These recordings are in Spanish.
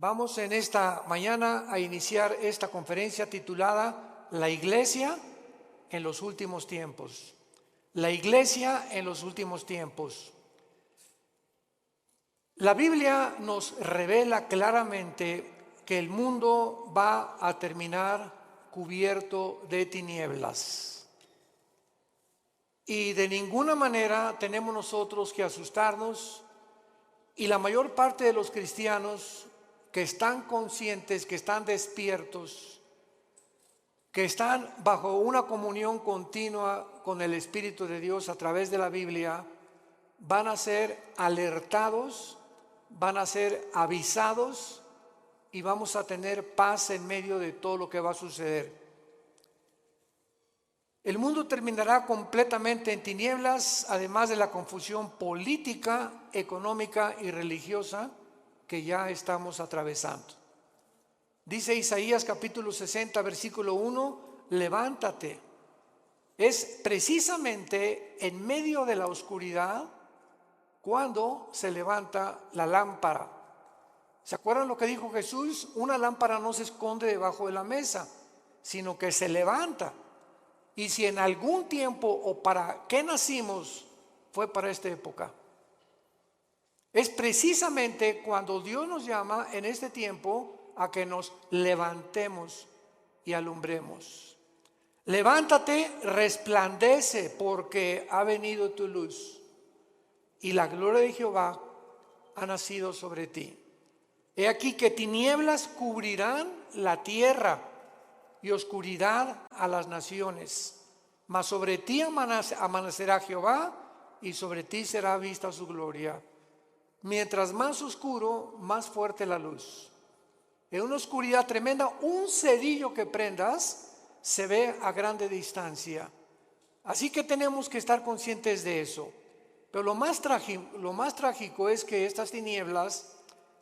Vamos en esta mañana a iniciar esta conferencia titulada La Iglesia en los últimos tiempos. La Iglesia en los últimos tiempos. La Biblia nos revela claramente que el mundo va a terminar cubierto de tinieblas. Y de ninguna manera tenemos nosotros que asustarnos, y la mayor parte de los cristianos que están conscientes, que están despiertos, que están bajo una comunión continua con el Espíritu de Dios a través de la Biblia, van a ser alertados, van a ser avisados y vamos a tener paz en medio de todo lo que va a suceder. El mundo terminará completamente en tinieblas, además de la confusión política, económica y religiosa que ya estamos atravesando. Dice Isaías capítulo 60, versículo 1, levántate. Es precisamente en medio de la oscuridad cuando se levanta la lámpara. ¿Se acuerdan lo que dijo Jesús? Una lámpara no se esconde debajo de la mesa, sino que se levanta. Y si en algún tiempo o para qué nacimos fue para esta época. Es precisamente cuando Dios nos llama en este tiempo a que nos levantemos y alumbremos. Levántate, resplandece, porque ha venido tu luz y la gloria de Jehová ha nacido sobre ti. He aquí que tinieblas cubrirán la tierra y oscuridad a las naciones, mas sobre ti amanecerá Jehová y sobre ti será vista su gloria. Mientras más oscuro, más fuerte la luz. En una oscuridad tremenda, un cerillo que prendas se ve a grande distancia. Así que tenemos que estar conscientes de eso. Pero lo más trágico es que estas tinieblas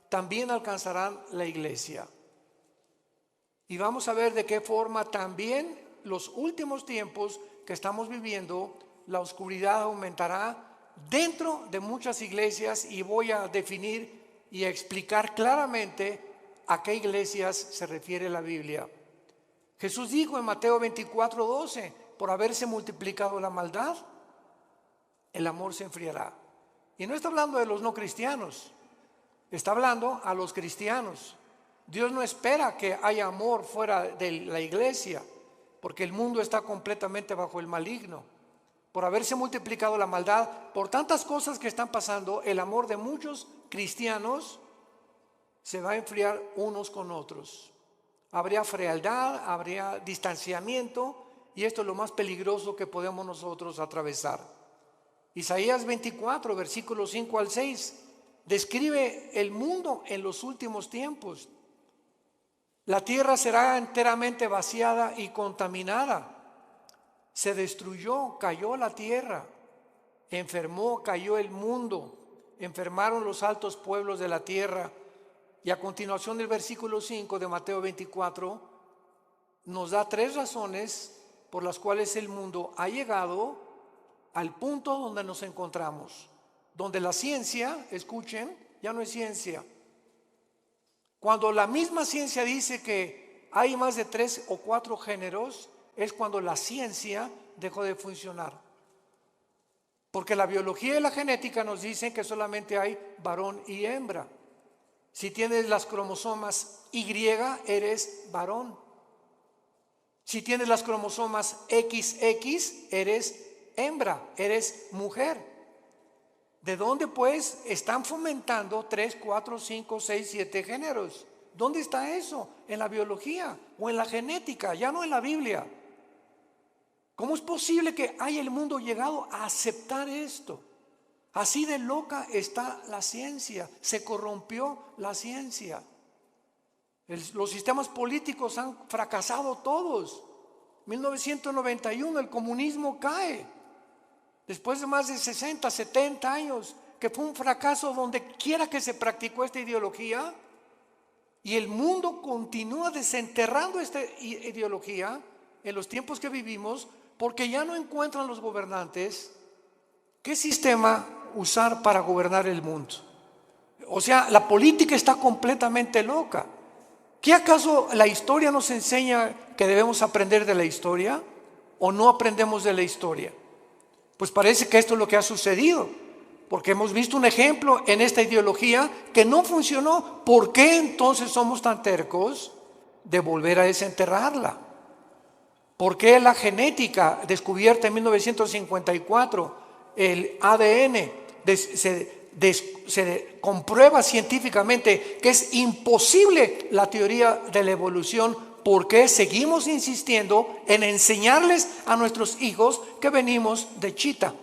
también alcanzarán la iglesia. Y vamos a ver de qué forma también los últimos tiempos que estamos viviendo, la oscuridad aumentará dentro de muchas iglesias, y voy a definir y a explicar claramente a qué iglesias se refiere la Biblia. Jesús dijo en Mateo 24:12, por haberse multiplicado la maldad, el amor se enfriará. Y no está hablando de los no cristianos, está hablando a los cristianos. Dios no espera que haya amor fuera de la iglesia, porque el mundo está completamente bajo el maligno. Por haberse multiplicado la maldad, por tantas cosas que están pasando, el amor de muchos cristianos se va a enfriar unos con otros. Habría frialdad, habría distanciamiento, y esto es lo más peligroso que podemos nosotros atravesar. Isaías 24, versículos 5 al 6, describe el mundo en los últimos tiempos. La tierra será enteramente vaciada y contaminada. Se destruyó, cayó la tierra, enfermó, cayó el mundo, enfermaron los altos pueblos de la tierra. Y a continuación del versículo 5 de Mateo 24 nos da 3 razones por las cuales el mundo ha llegado al punto donde nos encontramos, donde la ciencia, escuchen, ya no es ciencia. Cuando la misma ciencia dice que hay más de 3 o 4 géneros, es cuando la ciencia dejó de funcionar. Porque la biología y la genética nos dicen que solamente hay varón y hembra. Si tienes las cromosomas Y, eres varón. Si tienes las cromosomas XX, eres hembra, eres mujer. ¿De dónde pues están fomentando 3, 4, 5, 6, 7 géneros? ¿Dónde está eso? En la biología o en la genética, ya no en la Biblia. ¿Cómo es posible que haya el mundo llegado a aceptar esto? Así de loca está la ciencia, se corrompió la ciencia. Los sistemas políticos han fracasado todos. 1991 el comunismo cae. Después de más de 60, 70 años, que fue un fracaso donde quiera que se practicó esta ideología, y el mundo continúa desenterrando esta ideología en los tiempos que vivimos, porque ya no encuentran los gobernantes qué sistema usar para gobernar el mundo. O sea, la política está completamente loca. ¿Qué acaso la historia nos enseña que debemos aprender de la historia o no aprendemos de la historia? Pues parece que esto es lo que ha sucedido, porque hemos visto un ejemplo en esta ideología que no funcionó. ¿Por qué entonces somos tan tercos de volver a desenterrarla? ¿Por qué la genética descubierta en 1954, el ADN, se comprueba científicamente que es imposible la teoría de la evolución? ¿Por qué seguimos insistiendo en enseñarles a nuestros hijos que venimos de chita?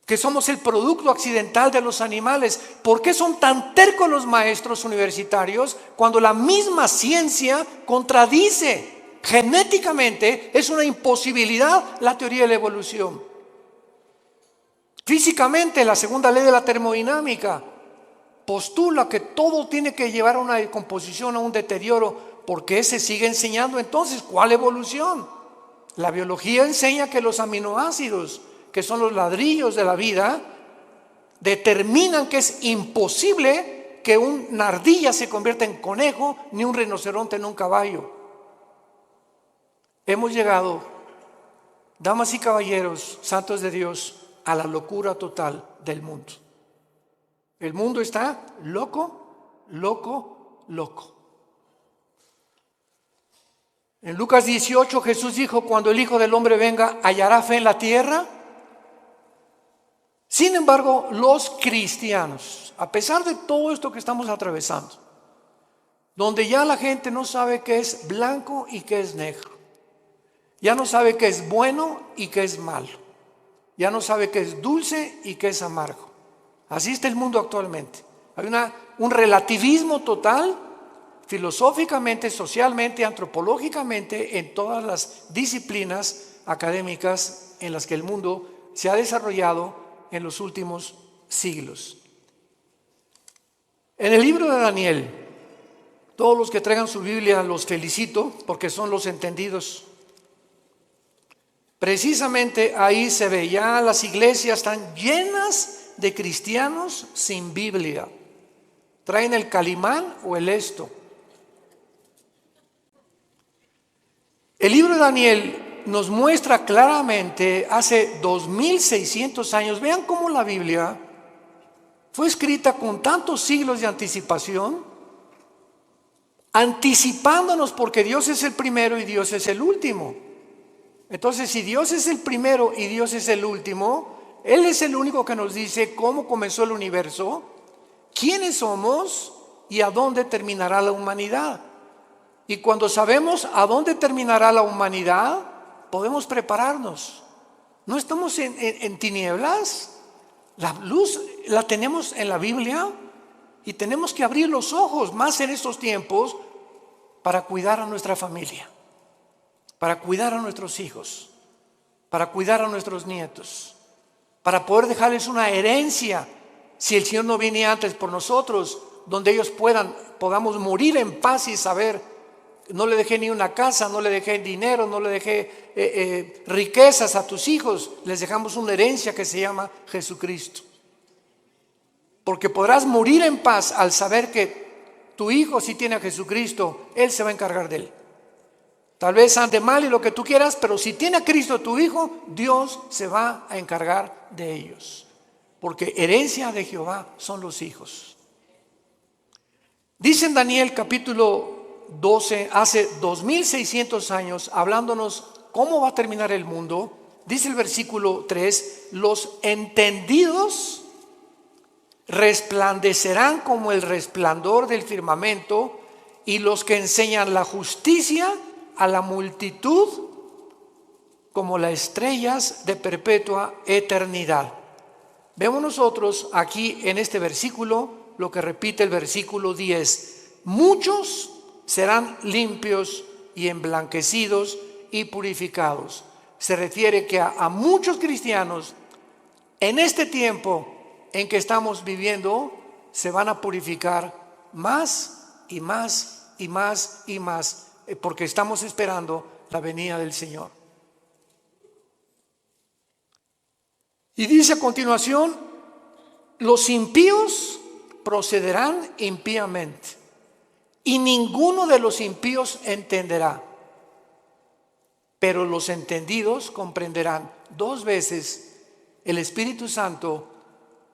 Que somos el producto accidental de los animales. ¿Por qué son tan tercos los maestros universitarios cuando la misma ciencia contradice? Genéticamente es una imposibilidad la teoría de la evolución. Físicamente, la segunda ley de la termodinámica postula que todo tiene que llevar a una decomposición, a un deterioro. ¿Por qué se sigue enseñando entonces? ¿Cuál evolución? La biología enseña que los aminoácidos, que son los ladrillos de la vida, determinan que es imposible que una ardilla se convierta en conejo, ni un rinoceronte en un caballo. Hemos llegado, damas y caballeros, santos de Dios, a la locura total del mundo. El mundo está loco, loco, loco. En Lucas 18 Jesús dijo: cuando el Hijo del Hombre venga, ¿hallará fe en la tierra? Sin embargo, los cristianos, a pesar de todo esto que estamos atravesando, donde ya la gente no sabe qué es blanco y qué es negro, ya no sabe qué es bueno y qué es malo, ya no sabe qué es dulce y qué es amargo. Así está el mundo actualmente. Hay un relativismo total, filosóficamente, socialmente, antropológicamente, en todas las disciplinas académicas en las que el mundo se ha desarrollado en los últimos siglos. En el libro de Daniel, todos los que traigan su Biblia los felicito, porque son los entendidos. Precisamente ahí se ve, ya las iglesias están llenas de cristianos sin Biblia. Traen el calimán o el esto. El libro de Daniel nos muestra claramente hace 2600 años. Vean cómo la Biblia fue escrita con tantos siglos de anticipación, anticipándonos, porque Dios es el primero y Dios es el último. Entonces, si Dios es el primero y Dios es el último, Él es el único que nos dice cómo comenzó el universo, quiénes somos y a dónde terminará la humanidad. Y cuando sabemos a dónde terminará la humanidad, podemos prepararnos. No estamos en tinieblas. La luz la tenemos en la Biblia y tenemos que abrir los ojos más en estos tiempos para cuidar a nuestra familia, para cuidar a nuestros hijos, para cuidar a nuestros nietos, para poder dejarles una herencia si el Señor no viene antes por nosotros, donde ellos podamos morir en paz y saber: no le dejé ni una casa, no le dejé dinero, no le dejé riquezas a tus hijos, les dejamos una herencia que se llama Jesucristo. Porque podrás morir en paz al saber que tu hijo, si tiene a Jesucristo, Él se va a encargar de él. Tal vez ande mal y lo que tú quieras, pero si tiene a Cristo tu hijo, Dios se va a encargar de ellos. Porque herencia de Jehová son los hijos. Dice en Daniel capítulo 12, hace 2600 años, hablándonos cómo va a terminar el mundo, dice el versículo 3: los entendidos resplandecerán como el resplandor del firmamento, y los que enseñan la justicia a la multitud como las estrellas de perpetua eternidad. Vemos nosotros aquí en este versículo lo que repite el versículo 10: muchos serán limpios y emblanquecidos y purificados. Se refiere que a muchos cristianos en este tiempo en que estamos viviendo se van a purificar más y más y más y más, porque estamos esperando la venida del Señor. Y dice a continuación: Los impíos procederán impíamente, y ninguno de los impíos entenderá, pero los entendidos comprenderán. 2 veces el Espíritu Santo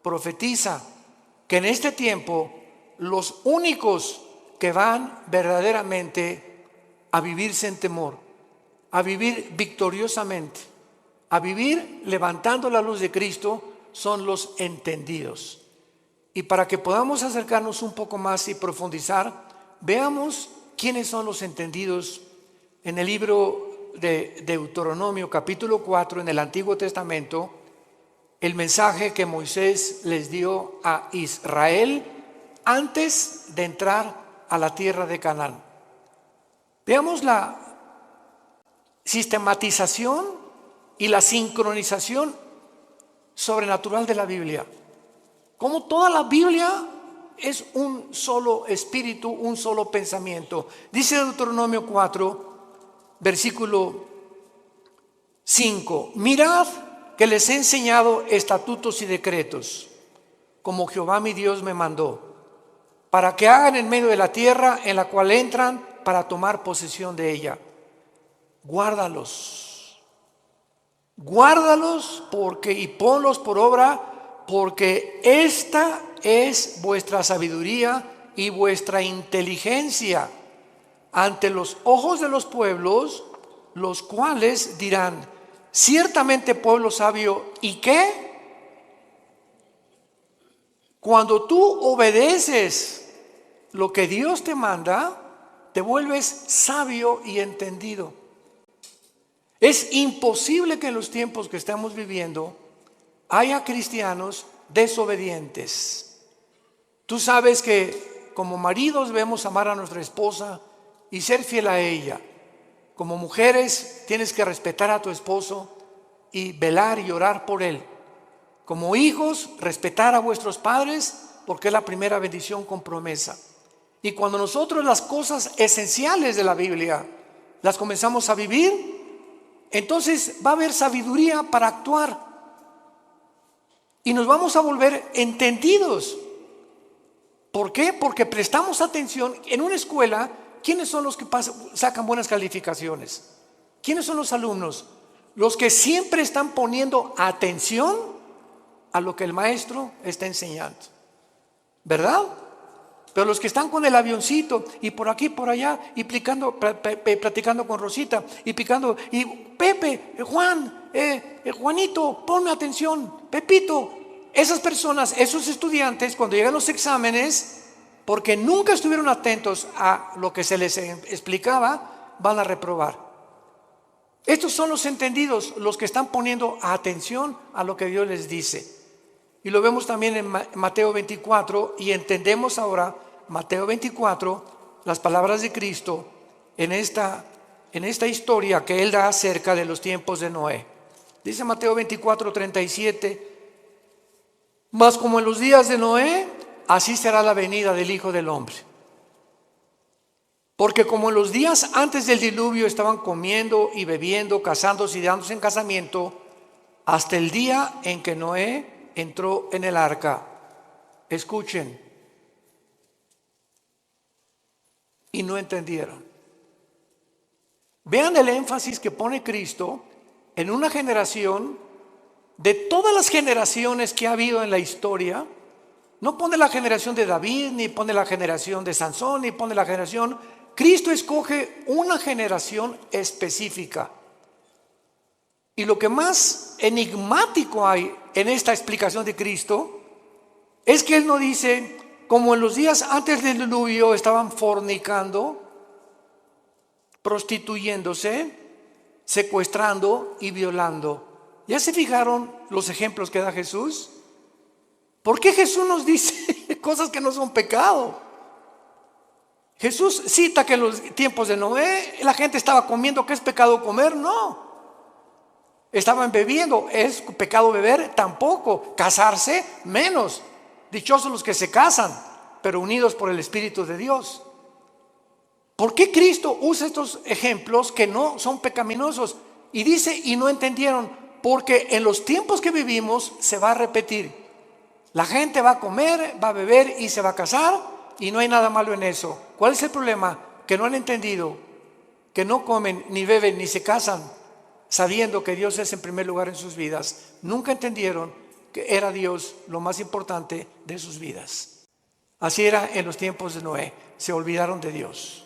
profetiza que en este tiempo los únicos que van verdaderamente a vivir sin temor, a vivir victoriosamente, a vivir levantando la luz de Cristo, son los entendidos. Y para que podamos acercarnos un poco más y profundizar, veamos quiénes son los entendidos en el libro de Deuteronomio capítulo 4 en el Antiguo Testamento. El mensaje que Moisés les dio a Israel antes de entrar a la tierra de Canaán. Veamos la sistematización y la sincronización sobrenatural de la Biblia. Como toda la Biblia es un solo espíritu, un solo pensamiento. Dice Deuteronomio 4, versículo 5: mirad que les he enseñado estatutos y decretos, como Jehová mi Dios me mandó, para que hagan en medio de la tierra en la cual entran para tomar posesión de ella. Guárdalos y ponlos por obra, porque esta es vuestra sabiduría y vuestra inteligencia ante los ojos de los pueblos, los cuales dirán: ciertamente pueblo sabio. ¿Y qué? Cuando tú obedeces lo que Dios te manda, te vuelves sabio y entendido. Es imposible que en los tiempos que estamos viviendo haya cristianos desobedientes. Tú sabes que como maridos debemos amar a nuestra esposa y ser fiel a ella. Como mujeres tienes que respetar a tu esposo y velar y orar por él. Como hijos, respetar a vuestros padres, porque es la primera bendición con promesa. Y cuando nosotros las cosas esenciales de la Biblia las comenzamos a vivir, entonces va a haber sabiduría para actuar y nos vamos a volver entendidos. ¿Por qué? Porque prestamos atención. En una escuela, ¿quiénes son los que sacan buenas calificaciones? ¿Quiénes son los alumnos? Los que siempre están poniendo atención a lo que el maestro está enseñando, ¿verdad? Pero los que están con el avioncito y por aquí, por allá, y platicando con Rosita, y picando, y Pepe, Juan, Juanito, ponme atención, Pepito. Esas personas, esos estudiantes, cuando llegan los exámenes, porque nunca estuvieron atentos a lo que se les explicaba, van a reprobar. Estos son los entendidos, los que están poniendo atención a lo que Dios les dice. Y lo vemos también en Mateo 24, y entendemos ahora Mateo 24, las palabras de Cristo en esta historia que Él da acerca de los tiempos de Noé. Dice Mateo 24, 37: mas como en los días de Noé, así será la venida del Hijo del Hombre. Porque como en los días antes del diluvio estaban comiendo y bebiendo, casándose y dándose en casamiento, hasta el día en que Noé entró en el arca. Escuchen. Y no entendieron. Vean el énfasis que pone Cristo en una generación. De todas las generaciones que ha habido en la historia, no pone la generación de David, ni pone la generación de Sansón, ni pone la generación. Cristo escoge una generación específica. Y lo que más enigmático hay en esta explicación de Cristo es que Él no dice: como en los días antes del diluvio estaban fornicando, prostituyéndose, secuestrando y violando. ¿Ya se fijaron los ejemplos que da Jesús? ¿Por qué Jesús nos dice cosas que no son pecado? Jesús cita que en los tiempos de Noé la gente estaba comiendo. ¿Qué es pecado comer? No. Estaban bebiendo. ¿Es pecado beber? Tampoco. Casarse, menos. Dichosos los que se casan, pero unidos por el Espíritu de Dios. ¿Por qué Cristo usa estos ejemplos que no son pecaminosos? Y dice: y no entendieron. Porque en los tiempos que vivimos se va a repetir. La gente va a comer, va a beber y se va a casar y no hay nada malo en eso. ¿Cuál es el problema? Que no han entendido que no comen, ni beben, ni se casan sabiendo que Dios es en primer lugar en sus vidas. Nunca entendieron que era Dios lo más importante de sus vidas. Así era en los tiempos de Noé. Se olvidaron de Dios.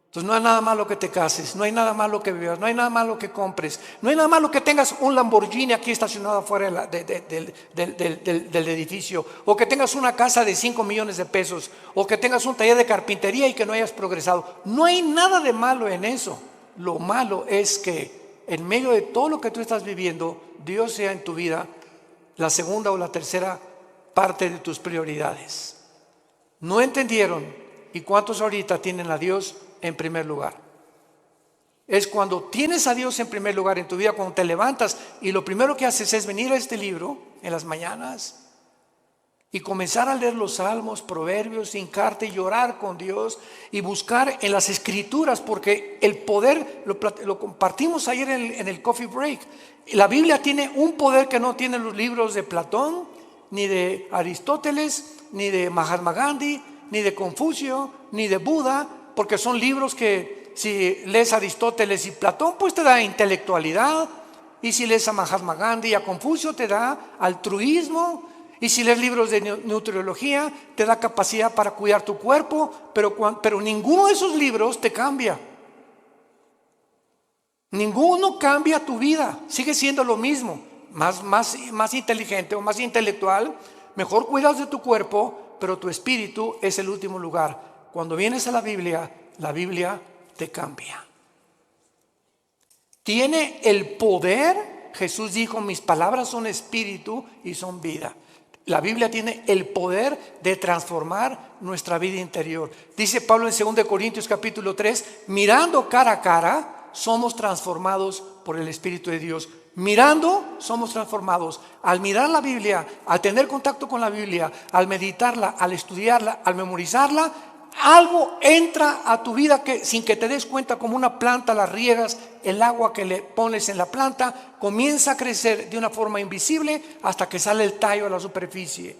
Entonces no hay nada malo que te cases, no hay nada malo que vivas, no hay nada malo que compres, no hay nada malo que tengas un Lamborghini aquí estacionado afuera del edificio, o que tengas una casa de 5 millones de pesos, o que tengas un taller de carpintería y que no hayas progresado. No hay nada de malo en eso. Lo malo es que en medio de todo lo que tú estás viviendo, Dios sea en tu vida la segunda o la tercera parte de tus prioridades. No entendieron. ¿Y cuántos ahorita tienen a Dios en primer lugar? Es cuando tienes a Dios en primer lugar en tu vida, cuando te levantas y lo primero que haces es venir a este libro en las mañanas y comenzar a leer los salmos, proverbios, hincarte y llorar con Dios y buscar en las escrituras, porque el poder, lo compartimos ayer en el coffee break, la Biblia tiene un poder que no tienen los libros de Platón, ni de Aristóteles, ni de Mahatma Gandhi, ni de Confucio, ni de Buda, porque son libros que si lees Aristóteles y Platón, pues te da intelectualidad, y si lees a Mahatma Gandhi y a Confucio te da altruismo, y si lees libros de nutriología te da capacidad para cuidar tu cuerpo, pero ninguno de esos libros te cambia. Ninguno cambia tu vida, sigue siendo lo mismo, más inteligente o más intelectual, mejor cuidas de tu cuerpo, pero tu espíritu es el último lugar. Cuando vienes a la Biblia te cambia. Tiene el poder. Jesús dijo: mis palabras son espíritu y son vida. La Biblia tiene el poder de transformar nuestra vida interior. Dice Pablo en 2 Corintios capítulo 3, mirando cara a cara, somos transformados por el Espíritu de Dios. Mirando, somos transformados. Al mirar la Biblia, al tener contacto con la Biblia, al meditarla, al estudiarla, al memorizarla, algo entra a tu vida que sin que te des cuenta, como una planta, la riegas, el agua que le pones en la planta comienza a crecer de una forma invisible hasta que sale el tallo a la superficie.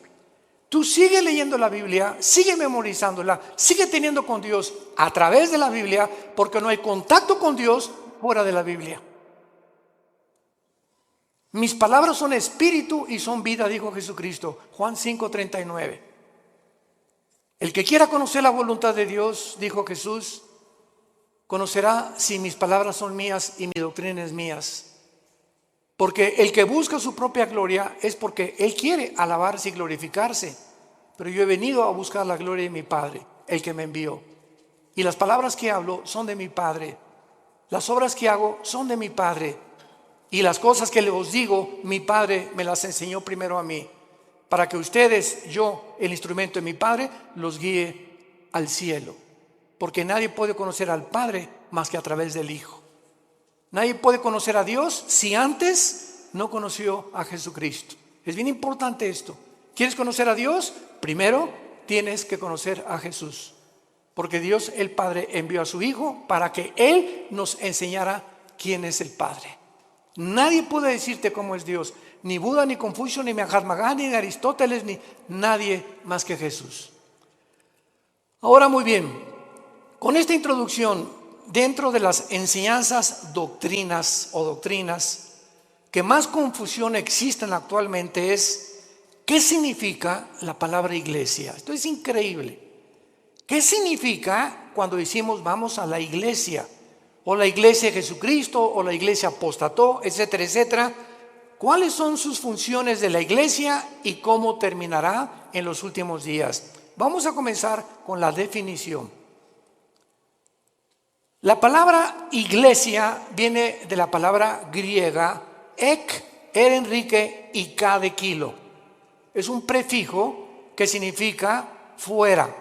Tú sigue leyendo la Biblia, sigue memorizándola, sigue teniendo con Dios a través de la Biblia, porque no hay contacto con Dios fuera de la Biblia. Mis palabras son espíritu y son vida, dijo Jesucristo, Juan 5:39. El que quiera conocer la voluntad de Dios, dijo Jesús, conocerá si mis palabras son mías y mi doctrina es mías. Porque el que busca su propia gloria es porque él quiere alabarse y glorificarse. Pero yo he venido a buscar la gloria de mi Padre, el que me envió. Y las palabras que hablo son de mi Padre. Las obras que hago son de mi Padre. Y las cosas que os digo, mi Padre me las enseñó primero a mí, para que ustedes, yo, el instrumento de mi Padre, los guíe al cielo. Porque nadie puede conocer al Padre más que a través del Hijo. Nadie puede conocer a Dios si antes no conoció a Jesucristo. Es bien importante esto. ¿Quieres conocer a Dios? Primero tienes que conocer a Jesús. Porque Dios el Padre envió a su Hijo para que Él nos enseñara quién es el Padre. Nadie puede decirte cómo es Dios. Ni Buda, ni Confucio, ni Mahatma Gandhi, ni Aristóteles, ni nadie más que Jesús. Ahora muy bien, con esta introducción, dentro de las enseñanzas doctrinas que más confusión existen actualmente es ¿qué significa la palabra iglesia? Esto es increíble. ¿Qué significa cuando decimos vamos a la iglesia? O la iglesia de Jesucristo, o la iglesia apostató, etcétera, etcétera. ¿Cuáles son sus funciones de la iglesia y cómo terminará en los últimos días? Vamos a comenzar con la definición. La palabra iglesia viene de la palabra griega ek, Enrique y K de kilo. Es un prefijo que significa fuera.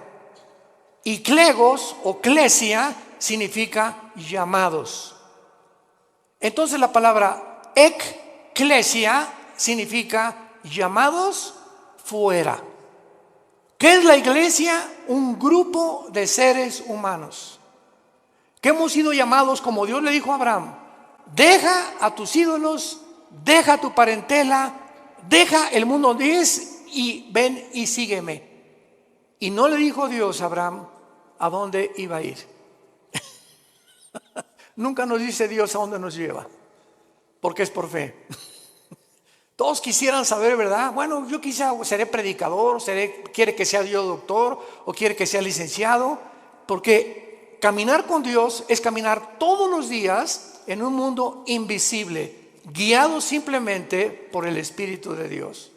Y clegos o clesia significa llamados. Entonces la palabra eclesia significa llamados fuera. ¿Qué es la iglesia? Un grupo de seres humanos que hemos sido llamados, como Dios le dijo a Abraham: deja a tus ídolos, deja tu parentela, deja el mundo donde es y ven y sígueme. Y no le dijo Dios a Abraham a dónde iba a ir. Nunca nos dice Dios a dónde nos lleva, porque es por fe. Todos quisieran saber, ¿verdad? Bueno, yo quizá seré predicador, quiere que sea yo doctor o quiere que sea licenciado, porque caminar con Dios es caminar todos los días en un mundo invisible, guiado simplemente por el Espíritu de Dios.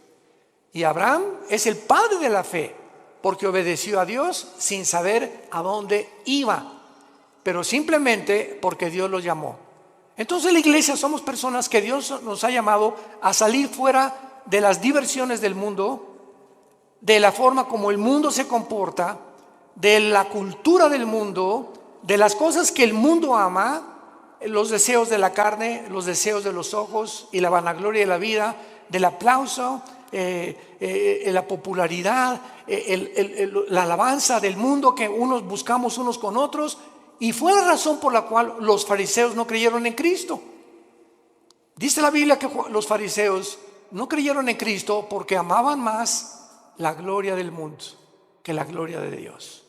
Y Abraham es el padre de la fe, porque obedeció a Dios sin saber a dónde iba, pero simplemente porque Dios lo llamó. Entonces la iglesia somos personas que Dios nos ha llamado a salir fuera de las diversiones del mundo, de la forma como el mundo se comporta, de la cultura del mundo, de las cosas que el mundo ama, los deseos de la carne, los deseos de los ojos y la vanagloria de la vida, del aplauso, la popularidad, la alabanza del mundo que unos buscamos unos con otros. Y fue la razón por la cual los fariseos no creyeron en Cristo. Dice la Biblia que los fariseos no creyeron en Cristo porque amaban más la gloria del mundo que la gloria de Dios.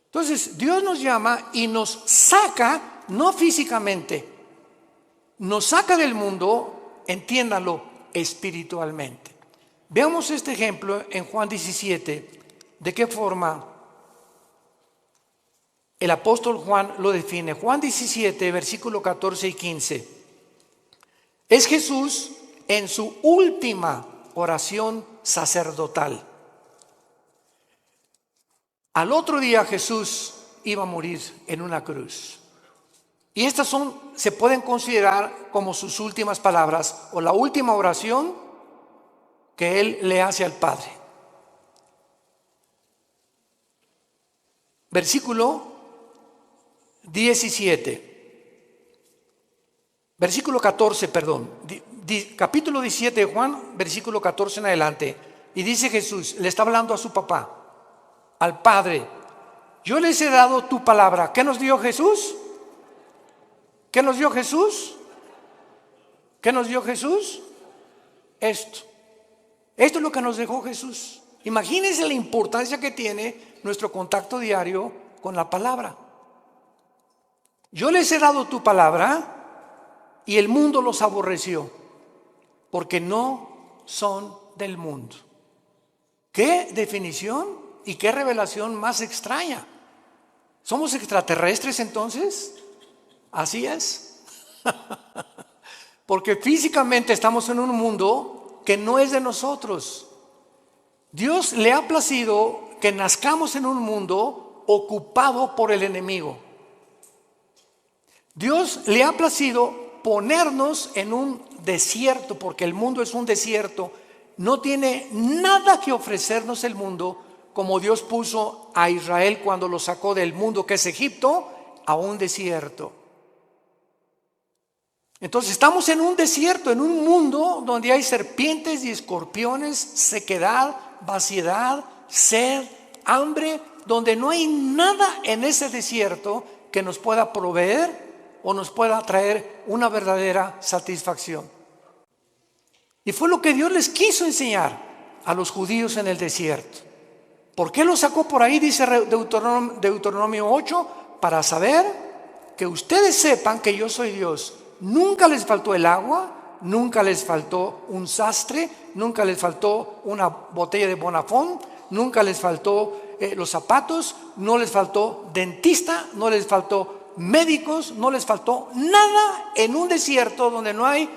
Entonces Dios nos llama y nos saca, no físicamente, nos saca del mundo, entiéndanlo, espiritualmente. Veamos este ejemplo en Juan 17, de qué forma el apóstol Juan lo define. Juan 17, versículo 14 y 15. Es Jesús en su última oración sacerdotal. Al otro día Jesús iba a morir en una cruz. Y estas se pueden considerar como sus últimas palabras o la última oración que él le hace al Padre. Versículo 14, capítulo 17 de Juan, versículo 14 en adelante. Y dice Jesús, le está hablando a su papá, al Padre: yo les he dado tu palabra. ¿Qué nos dio Jesús? ¿Qué nos dio Jesús? ¿Qué nos dio Jesús? Esto es lo que nos dejó Jesús. Imagínense la importancia que tiene nuestro contacto diario con la palabra. Yo les he dado tu palabra y el mundo los aborreció, porque no son del mundo. ¿Qué definición y qué revelación más extraña? ¿Somos extraterrestres entonces? Así es. Porque físicamente estamos en un mundo que no es de nosotros. Dios le ha placido que nazcamos en un mundo ocupado por el enemigo. Dios le ha placido ponernos en un desierto, porque el mundo es un desierto. No tiene nada que ofrecernos el mundo, como Dios puso a Israel cuando lo sacó del mundo que es Egipto a un desierto. Entonces estamos en un desierto, en un mundo donde hay serpientes y escorpiones, sequedad, vaciedad, sed, hambre, donde no hay nada en ese desierto que nos pueda proveer o nos pueda traer una verdadera satisfacción. Y fue lo que Dios les quiso enseñar a los judíos en el desierto. ¿Por qué los sacó por ahí? Dice Deuteronomio 8, para saber que ustedes sepan que yo soy Dios. Nunca les faltó el agua, nunca les faltó un sastre, nunca les faltó una botella de Bonafón, nunca les faltó los zapatos, no les faltó dentista, no les faltó médicos, no les faltó nada en un desierto donde no hay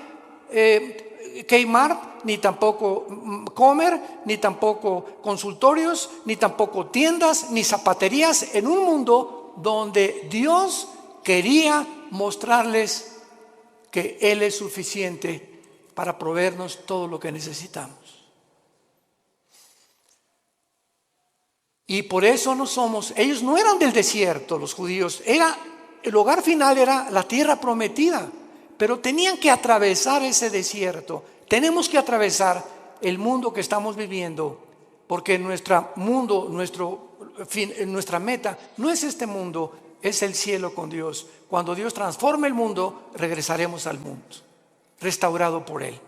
Kmart, ni tampoco Comer, ni tampoco consultorios, ni tampoco tiendas, ni zapaterías, en un mundo donde Dios quería mostrarles que Él es suficiente para proveernos todo lo que necesitamos. Y por eso ellos no eran del desierto, los judíos, el hogar final era la tierra prometida, pero tenían que atravesar ese desierto. Tenemos que atravesar el mundo que estamos viviendo, porque nuestra meta no es este mundo, es el cielo con Dios. Cuando Dios transforme el mundo, regresaremos al mundo, restaurado por Él.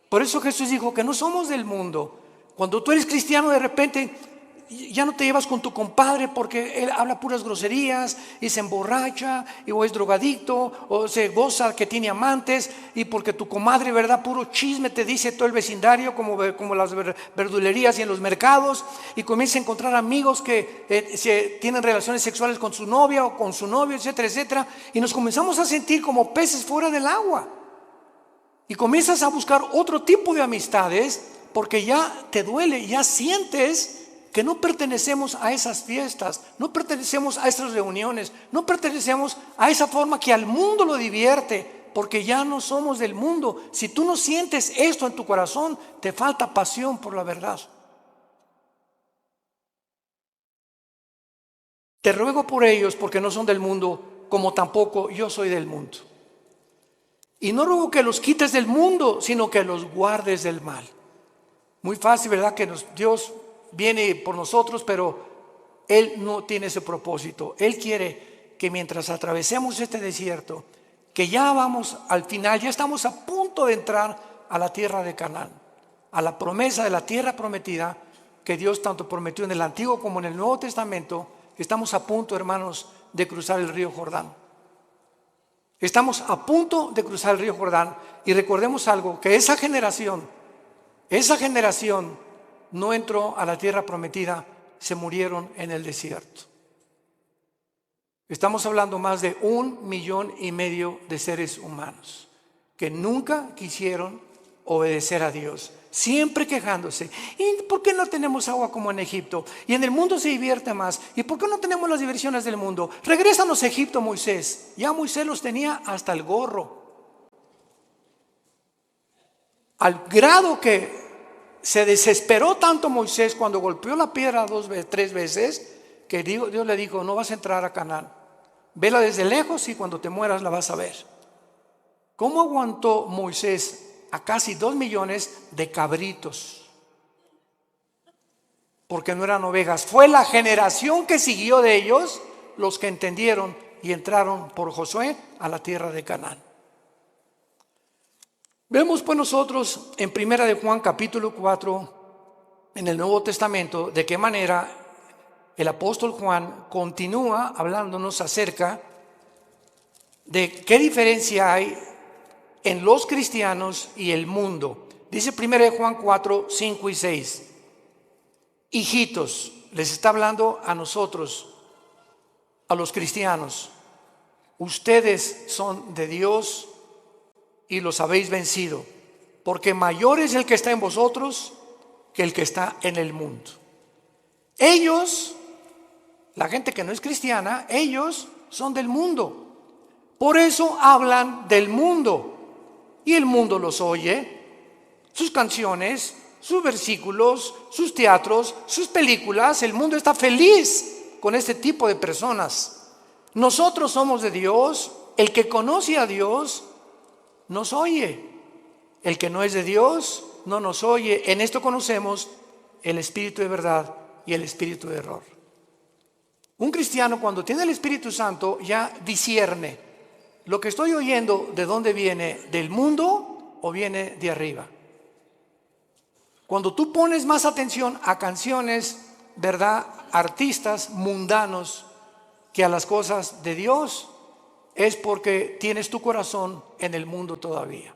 Por eso Jesús dijo que no somos del mundo. Cuando tú eres cristiano, de repente ya no te llevas con tu compadre porque él habla puras groserías y se emborracha o es drogadicto o se goza que tiene amantes, y porque tu comadre, ¿verdad?, puro chisme te dice todo el vecindario, como las verdulerías y en los mercados, y comienza a encontrar amigos que tienen relaciones sexuales con su novia o con su novio, etcétera, etcétera, y nos comenzamos a sentir como peces fuera del agua, y comienzas a buscar otro tipo de amistades porque ya te duele, ya sientes que no pertenecemos a esas fiestas, no pertenecemos a esas reuniones, no pertenecemos a esa forma que al mundo lo divierte, porque ya no somos del mundo. Si tú no sientes esto en tu corazón, te falta pasión por la verdad. Te ruego por ellos, porque no son del mundo, como tampoco yo soy del mundo. Y no ruego que los quites del mundo, sino que los guardes del mal. Muy fácil, ¿verdad?, que Dios viene por nosotros, pero Él no tiene ese propósito. Él quiere que mientras atravesemos este desierto, que ya vamos al final, ya estamos a punto de entrar a la tierra de Canaán, a la promesa de la tierra prometida que Dios tanto prometió en el Antiguo como en el Nuevo Testamento. Estamos a punto, hermanos, de cruzar el río Jordán. Estamos a punto de cruzar el río Jordán, y recordemos algo, que esa generación no entró a la tierra prometida, se murieron en el desierto. Estamos hablando más de 1,5 millones de seres humanos que nunca quisieron obedecer a Dios, siempre quejándose. ¿Y por qué no tenemos agua como en Egipto? Y en el mundo se divierte más. ¿Y por qué no tenemos las diversiones del mundo? Regrésanos a Egipto, Moisés. Ya Moisés los tenía hasta el gorro, al grado que se desesperó tanto Moisés cuando golpeó la piedra 3 veces, que Dios le dijo: no vas a entrar a Canaán, vela desde lejos y cuando te mueras la vas a ver. ¿Cómo aguantó Moisés a casi 2 millones de cabritos? Porque no eran ovejas. Fue la generación que siguió de ellos los que entendieron y entraron por Josué a la tierra de Canaán. Vemos pues nosotros en Primera de Juan capítulo 4 en el Nuevo Testamento de qué manera el apóstol Juan continúa hablándonos acerca de qué diferencia hay en los cristianos y el mundo. Dice Primera de Juan 4, 5 y 6: hijitos, les está hablando a nosotros, a los cristianos, ustedes son de Dios y los habéis vencido, porque mayor es el que está en vosotros que el que está en el mundo. Ellos, la gente que no es cristiana, ellos son del mundo, por eso hablan del mundo, y el mundo los oye, sus canciones, sus versículos, sus teatros, sus películas. El mundo está feliz con este tipo de personas. Nosotros somos de Dios. El que conoce a Dios nos oye. El que no es de Dios no nos oye. En esto conocemos el espíritu de verdad y el espíritu de error. Un cristiano, cuando tiene el Espíritu Santo, ya discierne: lo que estoy oyendo, ¿de dónde viene? ¿Del mundo o viene de arriba? Cuando tú pones más atención a canciones, ¿verdad?, artistas mundanos, que a las cosas de Dios, es porque tienes tu corazón en el mundo todavía.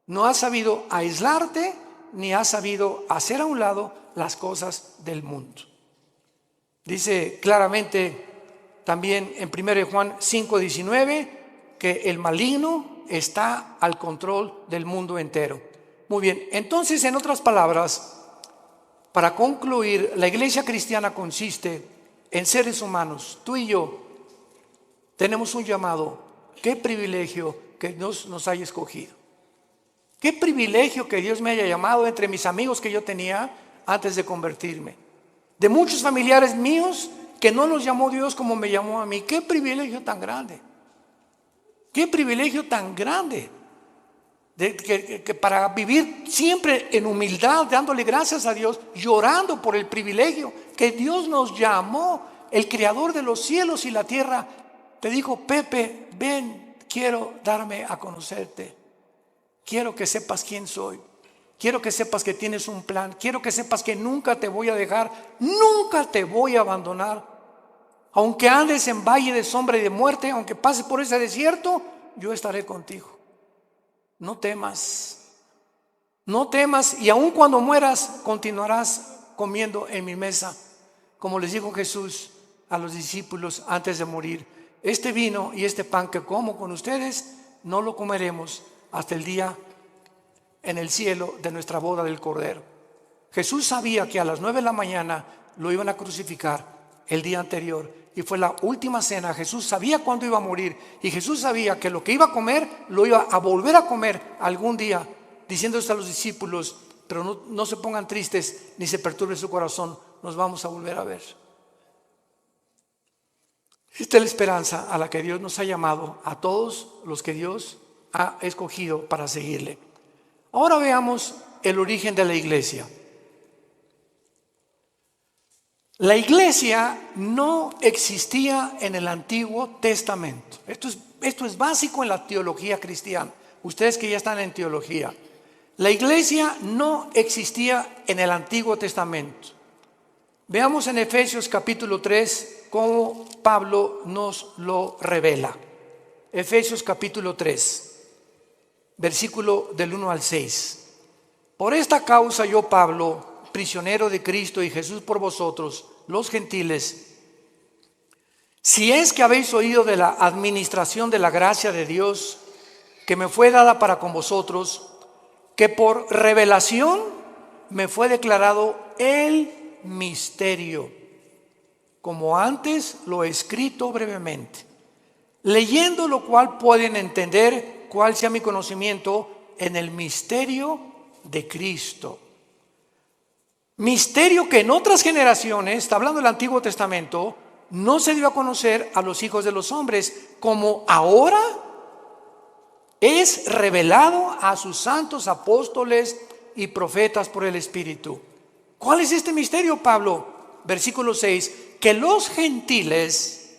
No has sabido aislarte, ni has sabido hacer a un lado las cosas del mundo. Dice claramente también en 1 Juan 5:19 que el maligno está al control del mundo entero. Muy bien, entonces, en otras palabras, para concluir, la iglesia cristiana consiste en seres humanos. Tú y yo tenemos un llamado. Qué privilegio que Dios nos haya escogido. Qué privilegio que Dios me haya llamado entre mis amigos que yo tenía antes de convertirme. De muchos familiares míos que no los llamó Dios como me llamó a mí. Qué privilegio tan grande. Qué privilegio tan grande. Que para vivir siempre en humildad, dándole gracias a Dios, llorando por el privilegio que Dios nos llamó, el creador de los cielos y la tierra. Te dijo: Pepe, ven, quiero darme a conocerte, quiero que sepas quién soy. Quiero que sepas que tienes un plan. Quiero que sepas que nunca te voy a dejar, nunca te voy a abandonar. Aunque andes en valle de sombra y de muerte, aunque pases por ese desierto, yo estaré contigo. No temas, no temas, y aun cuando mueras, continuarás comiendo en mi mesa, como les dijo Jesús a los discípulos antes de morir. Este vino y este pan que como con ustedes, no lo comeremos hasta el día en el cielo de nuestra boda del Cordero. Jesús sabía que a las 9 de la mañana lo iban a crucificar el día anterior, y fue la última cena. Jesús sabía cuándo iba a morir, y Jesús sabía que lo que iba a comer lo iba a volver a comer algún día, diciéndose a los discípulos: pero no se pongan tristes ni se perturbe su corazón, nos vamos a volver a ver. Esta es la esperanza a la que Dios nos ha llamado a todos los que Dios ha escogido para seguirle. Ahora veamos el origen de la iglesia. La iglesia no existía en el Antiguo Testamento. Esto es básico en la teología cristiana. Ustedes que ya están en teología. La iglesia no existía en el Antiguo Testamento. Veamos en Efesios capítulo 3 cómo Pablo nos lo revela. Efesios capítulo 3, versículo del 1 al 6. Por esta causa yo, Pablo, prisionero de Cristo y Jesús por vosotros, los gentiles, si es que habéis oído de la administración de la gracia de Dios que me fue dada para con vosotros, que por revelación me fue declarado el misterio, como antes lo he escrito brevemente, leyendo lo cual pueden entender cuál sea mi conocimiento en el misterio de Cristo. Misterio que en otras generaciones, está hablando del Antiguo Testamento, no se dio a conocer a los hijos de los hombres, como ahora es revelado a sus santos apóstoles y profetas por el Espíritu. ¿Cuál es este misterio, Pablo? Versículo 6, que los gentiles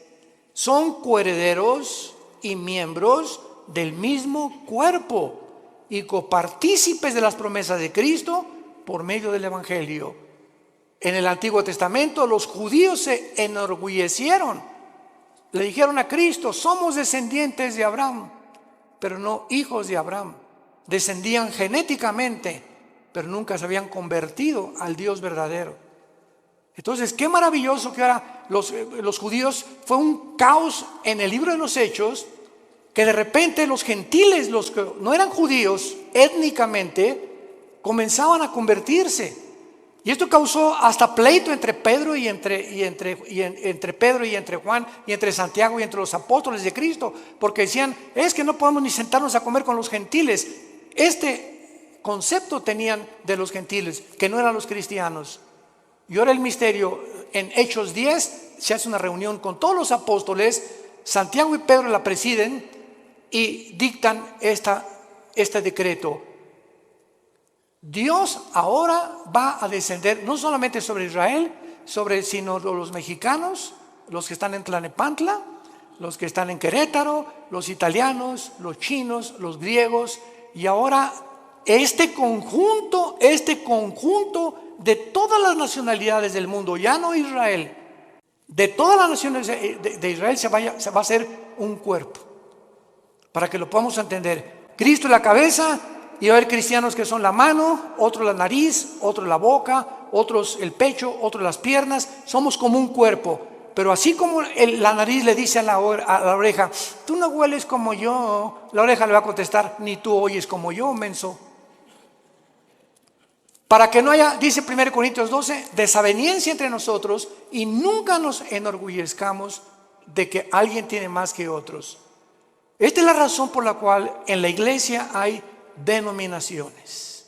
son coherederos y miembros del mismo cuerpo y copartícipes de las promesas de Cristo por medio del Evangelio. En el Antiguo Testamento los judíos se enorgullecieron. Le dijeron a Cristo: somos descendientes de Abraham, pero no hijos de Abraham. Descendían genéticamente, pero nunca se habían convertido al Dios verdadero. Entonces, qué maravilloso que ahora los judíos, fue un caos en el libro de los Hechos, que de repente los gentiles, los que no eran judíos étnicamente, comenzaban a convertirse. Y esto causó hasta pleito entre Pedro y entre Pedro y entre Juan y entre Santiago y entre los apóstoles de Cristo, porque decían: es que no podemos ni sentarnos a comer con los gentiles. Este concepto tenían de los gentiles, que no eran los cristianos. Y ahora el misterio, en Hechos 10 se hace una reunión con todos los apóstoles. Santiago y Pedro la presiden y dictan este decreto. Dios ahora va a descender no solamente sobre Israel, sino los mexicanos, los que están en Tlalnepantla, los que están en Querétaro, los italianos, los chinos, los griegos, y ahora este conjunto de todas las nacionalidades del mundo, ya no Israel, de todas las naciones de Israel se va a hacer un cuerpo, para que lo podamos entender. Cristo es la cabeza, y va a haber cristianos que son la mano, otros la nariz, otros la boca, otros el pecho, otros las piernas. Somos como un cuerpo. Pero así como la nariz le dice a la oreja: tú no hueles como yo, la oreja le va a contestar: ni tú oyes como yo, menso. Para que no haya, dice 1 Corintios 12, desaveniencia entre nosotros, y nunca nos enorgullezcamos de que alguien tiene más que otros. Esta es la razón por la cual en la iglesia hay denominaciones: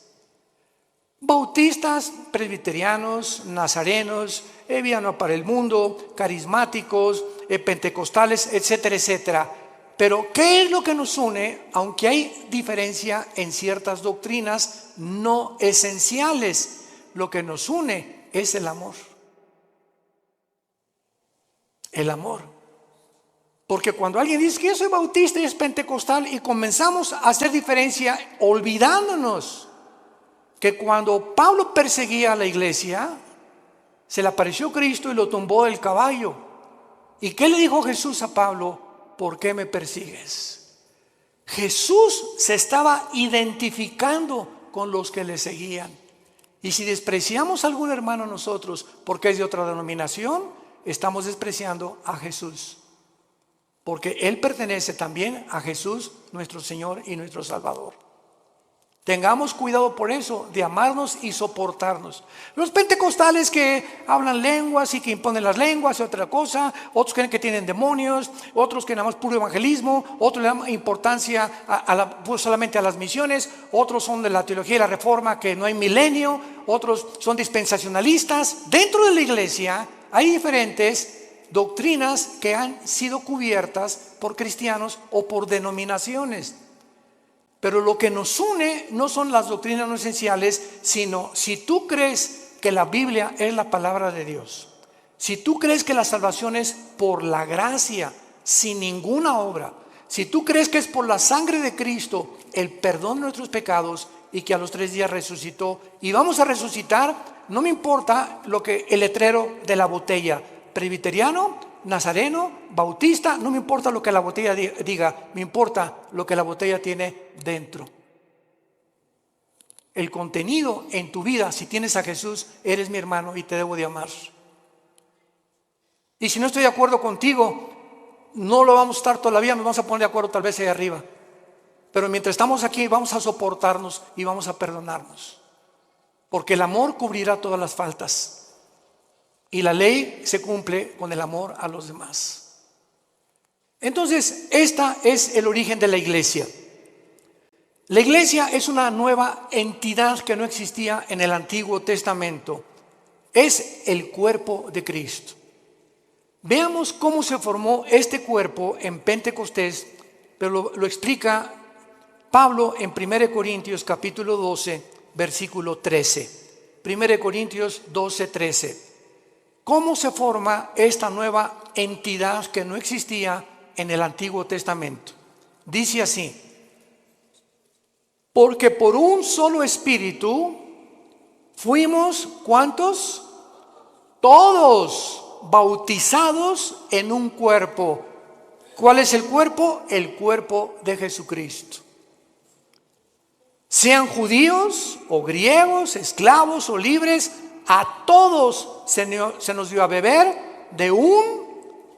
bautistas, presbiterianos, nazarenos, Viano para el Mundo, carismáticos, pentecostales, etcétera, etcétera. Pero ¿qué es lo que nos une? Aunque hay diferencia en ciertas doctrinas no esenciales, lo que nos une es el amor. El amor. Porque cuando alguien dice que yo soy bautista y es pentecostal, y comenzamos a hacer diferencia olvidándonos que cuando Pablo perseguía a la iglesia, se le apareció Cristo y lo tumbó del caballo. ¿Y qué le dijo Jesús a Pablo? ¿Por qué me persigues? Jesús se estaba identificando con los que le seguían. Y si despreciamos a algún hermano nosotros porque es de otra denominación, estamos despreciando a Jesús, porque Él pertenece también a Jesús, nuestro Señor y nuestro Salvador. Tengamos cuidado por eso, de amarnos y soportarnos. Los pentecostales que hablan lenguas y que imponen las lenguas y otra cosa, otros creen que tienen demonios, otros que nada más puro evangelismo, otros le dan importancia pues solamente a las misiones, otros son de la teología y la reforma, que no hay milenio, otros son dispensacionalistas. Dentro de la iglesia hay diferentes doctrinas que han sido cubiertas por cristianos o por denominaciones. Pero lo que nos une no son las doctrinas no esenciales, sino si tú crees que la Biblia es la palabra de Dios, si tú crees que la salvación es por la gracia, sin ninguna obra, si tú crees que es por la sangre de Cristo el perdón de nuestros pecados y que a los 3 días resucitó y vamos a resucitar, no me importa lo que el letrero de la botella, presbiteriano, nazareno, bautista, no me importa lo que la botella diga, me importa lo que la botella tiene dentro. El contenido en tu vida, si tienes a Jesús, eres mi hermano y te debo de amar. Y si no estoy de acuerdo contigo, no lo vamos a estar todavía, nos vamos a poner de acuerdo tal vez ahí arriba. Pero mientras estamos aquí vamos a soportarnos y vamos a perdonarnos. Porque el amor cubrirá todas las faltas. Y la ley se cumple con el amor a los demás. Entonces, este es el origen de la iglesia. La iglesia es una nueva entidad que no existía en el Antiguo Testamento. Es el cuerpo de Cristo. Veamos cómo se formó este cuerpo en Pentecostés, pero lo explica Pablo en 1 Corintios capítulo 12, versículo 13. 1 Corintios 12, 13. ¿Cómo se forma esta nueva entidad que no existía en el Antiguo Testamento? Dice así: porque por un solo espíritu fuimos, ¿cuántos? Todos bautizados en un cuerpo. ¿Cuál es el cuerpo? El cuerpo de Jesucristo. Sean judíos o griegos, esclavos o libres, a todos se nos dio a beber de un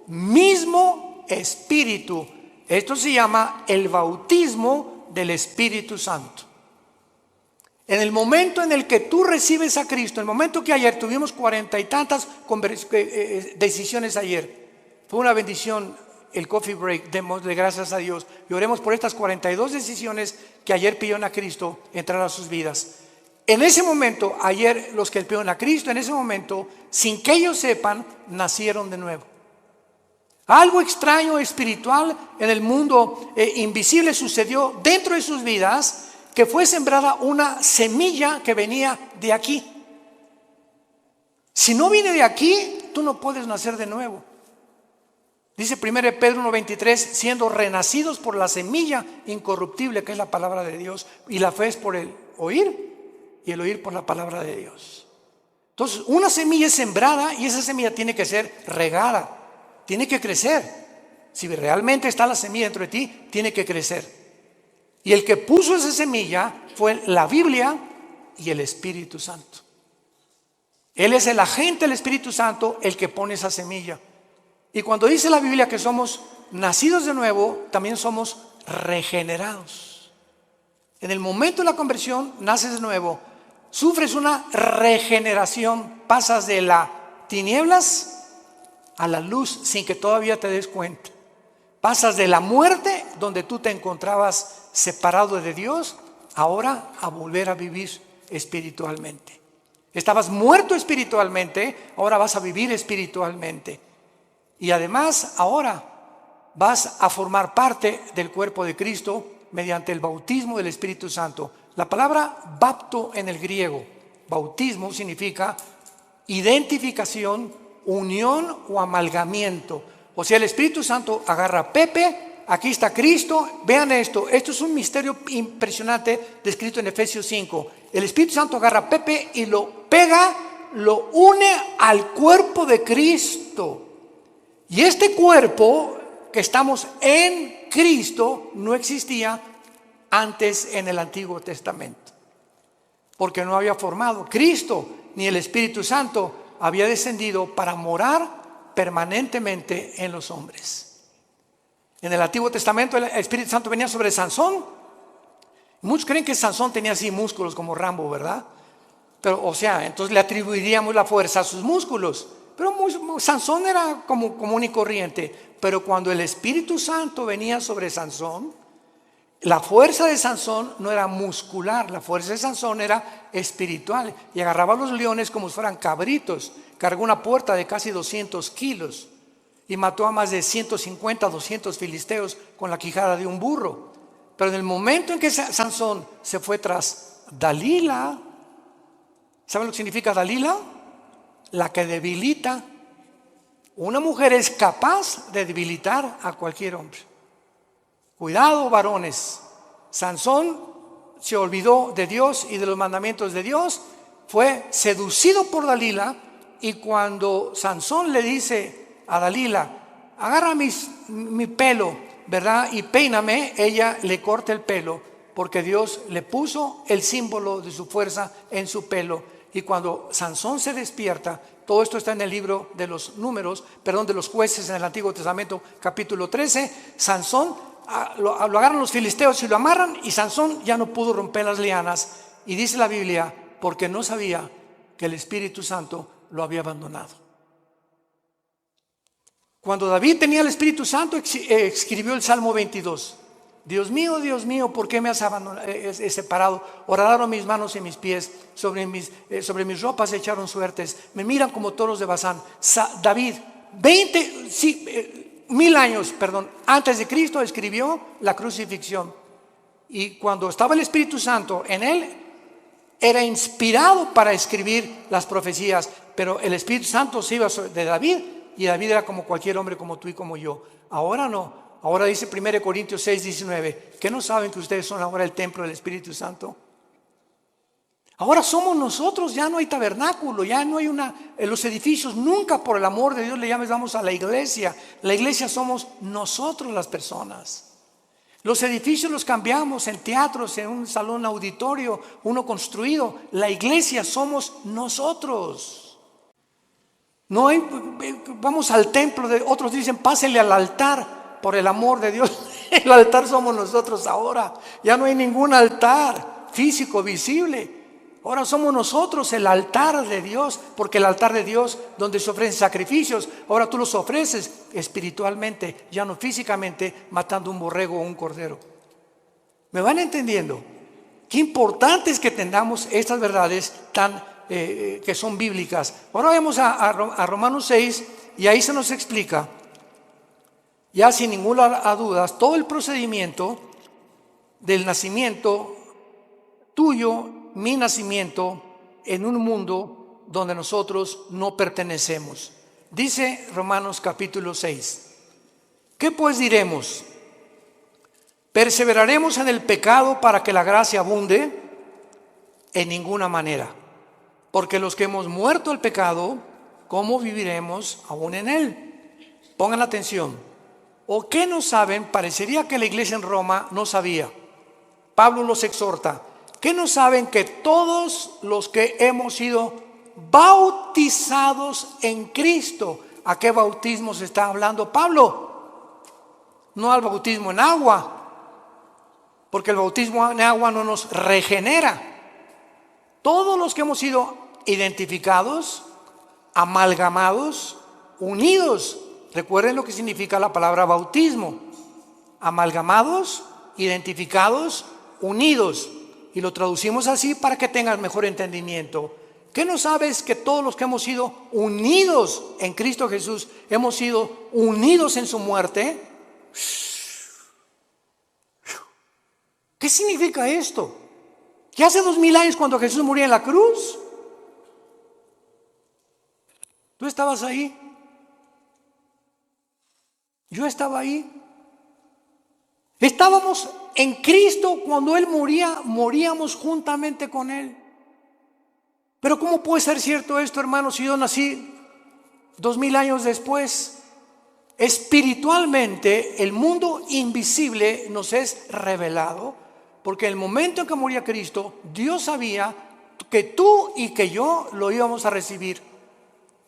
mismo espíritu. Esto se llama el bautismo del Espíritu Santo. En el momento en el que tú recibes a Cristo, el momento que ayer tuvimos 40 y tantas decisiones ayer, fue una bendición el coffee break, démosle gracias a Dios y oremos por estas 42 decisiones que ayer pidieron a Cristo entrar a sus vidas. En ese momento, ayer los que pidieron a Cristo, en ese momento, sin que ellos sepan, nacieron de nuevo. Algo extraño espiritual en el mundo invisible sucedió dentro de sus vidas, que fue sembrada una semilla que venía de aquí. Si no viene de aquí, tú no puedes nacer de nuevo. Dice 1 Pedro 1:23, siendo renacidos por la semilla incorruptible que es la palabra de Dios, y la fe es por el oír y el oír por la palabra de Dios. Entonces una semilla es sembrada y esa semilla tiene que ser regada, tiene que crecer. Si realmente está la semilla dentro de ti, tiene que crecer. Y el que puso esa semilla fue la Biblia y el Espíritu Santo. Él es el agente del Espíritu Santo el que pone esa semilla. Y cuando dice la Biblia que somos nacidos de nuevo, también somos regenerados. En el momento de la conversión, naces de nuevo, sufres una regeneración, pasas de las tinieblas a la luz sin que todavía te des cuenta. Pasas de la muerte, donde tú te encontrabas separado de Dios, ahora a volver a vivir espiritualmente. Estabas muerto espiritualmente, ahora vas a vivir espiritualmente. Y además ahora vas a formar parte del cuerpo de Cristo mediante el bautismo del Espíritu Santo. La palabra bapto en el griego, bautismo, significa identificación, unión o amalgamiento. O sea, el Espíritu Santo agarra a Pepe, aquí está Cristo. Vean esto es un misterio impresionante descrito en Efesios 5. El Espíritu Santo agarra a Pepe y lo pega, lo une al cuerpo de Cristo. Y este cuerpo que estamos en Cristo no existía antes en el Antiguo Testamento, porque no había formado. Cristo ni el Espíritu Santo había descendido para morar permanentemente en los hombres. En el Antiguo Testamento el Espíritu Santo venía sobre Sansón. Muchos creen que Sansón tenía así músculos como Rambo, ¿verdad? Pero, o sea, entonces le atribuiríamos la fuerza a sus músculos. Pero Sansón era como común y corriente. Pero cuando el Espíritu Santo venía sobre Sansón, la fuerza de Sansón no era muscular, la fuerza de Sansón era espiritual. Y agarraba a los leones como si fueran cabritos. Cargó una puerta de casi 200 kilos y mató a más de 150, 200 filisteos con la quijada de un burro. Pero en el momento en que Sansón se fue tras Dalila, ¿saben lo que significa Dalila? La que debilita. Una mujer es capaz de debilitar a cualquier hombre. Cuidado, varones. Sansón se olvidó de Dios y de los mandamientos de Dios, fue seducido por Dalila, y cuando Sansón le dice a Dalila, agarra mi pelo, ¿verdad? Y peíname, ella le corta el pelo, porque Dios le puso el símbolo de su fuerza en su pelo. Y cuando Sansón se despierta, todo esto está en el libro de los números, de los jueces en el Antiguo Testamento, capítulo 13, Sansón lo agarran los filisteos y lo amarran, y Sansón ya no pudo romper las lianas, y dice la Biblia, porque no sabía que el Espíritu Santo lo había abandonado. Cuando David tenía el Espíritu Santo, escribió el Salmo 22. Dios mío, ¿por qué me has separado? Horadaron mis manos y mis pies, sobre mis ropas se echaron suertes, me miran como toros de Basán. David, 1000 años antes de Cristo, escribió la crucifixión. Y cuando estaba el Espíritu Santo en él, era inspirado para escribir las profecías. Pero el Espíritu Santo se iba de David, y David era como cualquier hombre, como tú y como yo. Ahora no. Ahora dice 1 Corintios 6:19, ¿qué no saben que ustedes son ahora el templo del Espíritu Santo? Ahora somos nosotros, ya no hay tabernáculo, ya no hay en los edificios, nunca, por el amor de Dios, le llamamos a la iglesia. La iglesia somos nosotros las personas. Los edificios los cambiamos en teatros, en un salón auditorio, uno construido. La iglesia somos nosotros. No hay, vamos al templo, otros dicen pásenle al altar. Por el amor de Dios, el altar somos nosotros ahora. Ya no hay ningún altar físico, visible. Ahora somos nosotros el altar de Dios, porque el altar de Dios, donde se ofrecen sacrificios, ahora tú los ofreces espiritualmente, ya no físicamente, matando un borrego o un cordero. ¿Me van entendiendo? Qué importante es que tengamos estas verdades que son bíblicas. Ahora vamos a Romanos 6, y ahí se nos explica, ya sin ninguna duda, todo el procedimiento del nacimiento tuyo, mi nacimiento, en un mundo donde nosotros no pertenecemos. Dice Romanos capítulo 6, ¿qué pues diremos? ¿Perseveraremos en el pecado para que la gracia abunde? En ninguna manera, porque los que hemos muerto al pecado, ¿cómo viviremos aún en él? Pongan atención. ¿O qué no saben? Parecería que la iglesia en Roma no sabía. Pablo los exhorta. ¿Qué no saben? Que todos los que hemos sido bautizados en Cristo. ¿A qué bautismo se está hablando Pablo? No al bautismo en agua, porque el bautismo en agua no nos regenera. Todos los que hemos sido identificados, amalgamados, unidos. Recuerden lo que significa la palabra bautismo: amalgamados, identificados, unidos. Y lo traducimos así para que tengan mejor entendimiento. ¿Qué no sabes? Que todos los que hemos sido unidos en Cristo Jesús, hemos sido unidos en su muerte. ¿Qué significa esto? Que hace 2000 años, cuando Jesús murió en la cruz, tú estabas ahí. Yo estaba ahí. Estábamos en Cristo cuando Él moría, moríamos juntamente con Él. Pero ¿cómo puede ser cierto esto, hermanos, si yo nací 2000 años después? Espiritualmente, el mundo invisible nos es revelado, porque en el momento en que moría Cristo, Dios sabía que tú y que yo lo íbamos a recibir.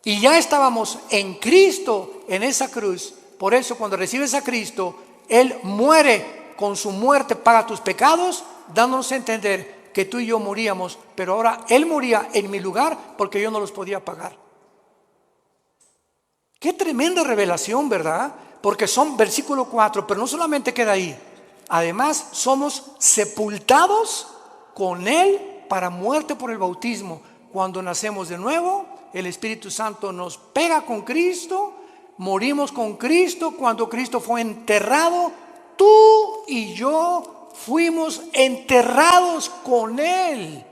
Y ya estábamos en Cristo, en esa cruz. Por eso cuando recibes a Cristo, Él muere, con su muerte paga tus pecados, dándonos a entender que tú y yo moríamos, pero ahora Él moría en mi lugar porque yo no los podía pagar. Qué tremenda revelación, ¿verdad? Porque son versículo 4, pero no solamente queda ahí. Además, somos sepultados con Él para muerte por el bautismo. Cuando nacemos de nuevo, el Espíritu Santo nos pega con Cristo, morimos con Cristo. Cuando Cristo fue enterrado, tú y yo fuimos enterrados con Él.